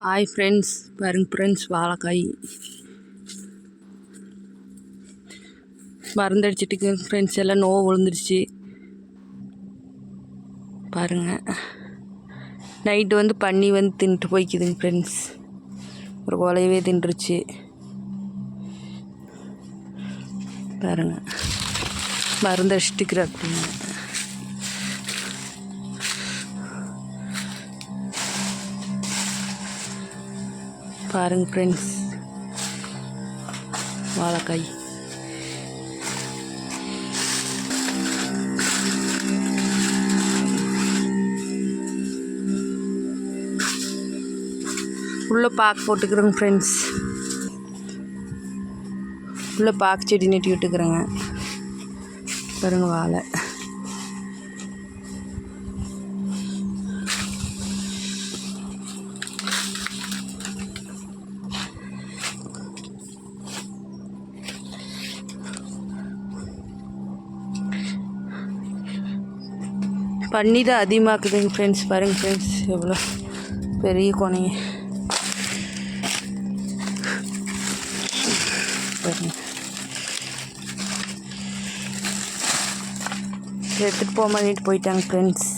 Hi friends, பாருங்க friends, வாழைக்காய் மருந்தடிச்சிட்டு friends எல்லாம் நோவு விழுந்துருச்சு பாருங்கள். நைட்டு பன்னி தின்ட்டு போய்க்குதுங்க ஃப்ரெண்ட்ஸ். ஒரு கொலையவே தின்றுச்சு பாருங்கள். மருந்தடிச்சிட்டுக்கிற அப்படிங்க பாருங்க ஃப்ரெண்ட்ஸ். வாழைக்காய் உள்ளே பாக்கு போட்டுக்கிறோங்க ஃப்ரெண்ட்ஸ். உள்ளே பாக்கு செடி நட்டி விட்டுக்கிறேங்க பாருங்க. வாழை பன்னி தான் அதிகமாக்குதுங்க ஃப்ரெண்ட்ஸ். பாருங்க ஃப்ரெண்ட்ஸ், எவ்வளோ பெரிய கொனைங்க பாருங்க. எடுத்துகிட்டு போக மாட்டிட்டு போயிட்டாங்க ஃப்ரெண்ட்ஸ்.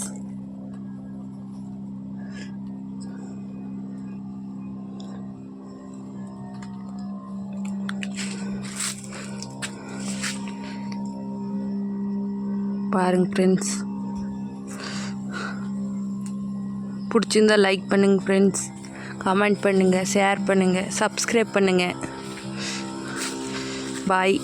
பாருங்க ஃப்ரெண்ட்ஸ், பிடிச்சிருந்தா லைக் பண்ணுங்கள் ஃப்ரெண்ட்ஸ், கமெண்ட் பண்ணுங்கள், ஷேர் பண்ணுங்கள், சப்ஸ்கிரைப் பண்ணுங்கள். பாய்.